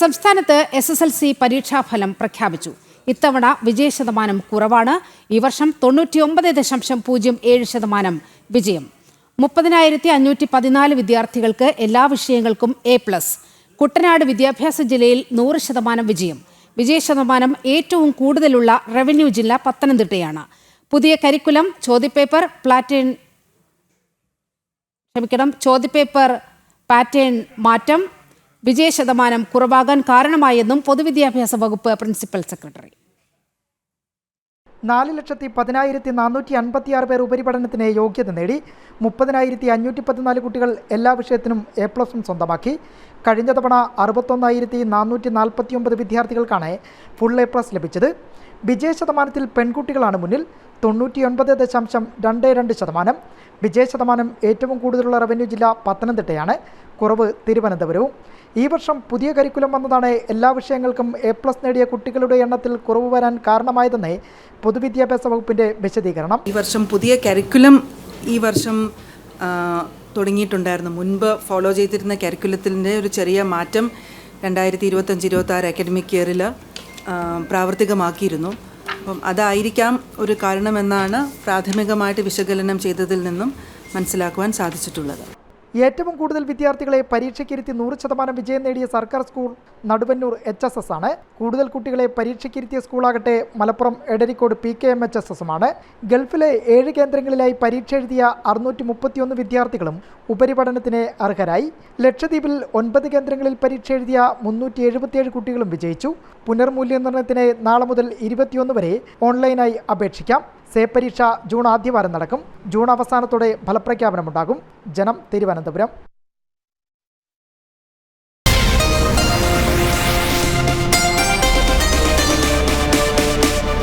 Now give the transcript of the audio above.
സംസ്ഥാനത്ത് SSLC പരീക്ഷാഫലം പ്രഖ്യാപിച്ചു. ഇത്തവണ വിജയശതമാനം കുറവാണ്. ഈ വർഷം 99.07% വിജയം. 30,514 വിദ്യാർത്ഥികൾക്ക് എല്ലാ വിഷയങ്ങൾക്കും A+. കുട്ടനാട് വിദ്യാഭ്യാസ ജില്ലയിൽ 100% വിജയം. വിജയശതമാനം ഏറ്റവും കൂടുതലുള്ള റവന്യൂ ജില്ല പത്തനംതിട്ടയാണ്. പുതിയ കരിക്കുലം, ചോദ്യപേപ്പർ പാറ്റേൺ മാറ്റം വിജയശതമാനം കുറവാകാൻ കാരണമായെന്നും പൊതുവിദ്യാഭ്യാസ വകുപ്പ് പ്രിൻസിപ്പൽ സെക്രട്ടറി. 4,10,456 പേർ ഉപരിപഠനത്തിന് യോഗ്യത നേടി. 30,514 കുട്ടികൾ എല്ലാ വിഷയത്തിനും A+ സ്വന്തമാക്കി. കഴിഞ്ഞ തവണ 61,449 വിദ്യാർത്ഥികൾക്കാണ് ഫുൾ A+ ലഭിച്ചത്. വിജയശതമാനത്തിൽ പെൺകുട്ടികളാണ് മുന്നിൽ, 99.22%. വിജയശതമാനം ഏറ്റവും കൂടുതലുള്ള റവന്യൂ ജില്ല പത്തനംതിട്ടയാണ്. കുറവ് തിരുവനന്തപുരവും. ഈ വർഷം പുതിയ കരിക്കുലം വന്നതാണ് എല്ലാ വിഷയങ്ങൾക്കും A+ നേടിയ കുട്ടികളുടെ എണ്ണത്തിൽ കുറവ് വരാൻ കാരണമായതെന്ന് പൊതുവിദ്യാഭ്യാസ വകുപ്പിന്റെ വിശദീകരണം. ഈ വർഷം പുതിയ കരിക്കുലം തുടങ്ങിയിട്ടുണ്ടായിരുന്നു. മുൻപ് ഫോളോ ചെയ്തിരുന്ന കരിക്കുലത്തിൻ്റെ ഒരു ചെറിയ മാറ്റം 2025-26 അക്കാഡമിക് ഇയറിൽ പ്രാവർത്തികമാക്കിയിരുന്നു. അപ്പം അതായിരിക്കാം ഒരു കാരണമെന്നാണ് പ്രാഥമികമായിട്ട് വിശകലനം ചെയ്തതിൽ നിന്നും മനസ്സിലാക്കുവാൻ സാധിച്ചിട്ടുള്ളത്. ഏറ്റവും കൂടുതൽ വിദ്യാർത്ഥികളെ പരീക്ഷയ്ക്കിരുത്തി 100% വിജയം നേടിയ സർക്കാർ സ്കൂൾ നടുവന്നൂർ HSS ആണ്. കൂടുതൽ കുട്ടികളെ പരീക്ഷയ്ക്കിരുത്തിയ സ്കൂളാകട്ടെ മലപ്പുറം എടരിക്കോട് PKM-HSS-ഉമാണ്. ഗൾഫിലെ 7 കേന്ദ്രങ്ങളിലായി പരീക്ഷ എഴുതിയ 631 വിദ്യാർത്ഥികളും ഉപരിപഠനത്തിന് അർഹരായി. ലക്ഷദ്വീപിൽ 9 കേന്ദ്രങ്ങളിൽ പരീക്ഷ എഴുതിയ 377 കുട്ടികളും വിജയിച്ചു. പുനർമൂല്യനിർണ്ണയത്തിന് നാളെ മുതൽ 21 വരെ ഓൺലൈനായി അപേക്ഷിക്കാം. പരീക്ഷ ജൂൺ ആദ്യവാരം നടക്കും. ജൂൺ അവസാനത്തോടെ ഫലപ്രഖ്യാപനമുണ്ടാകും. ജനം, തിരുവനന്തപുരം.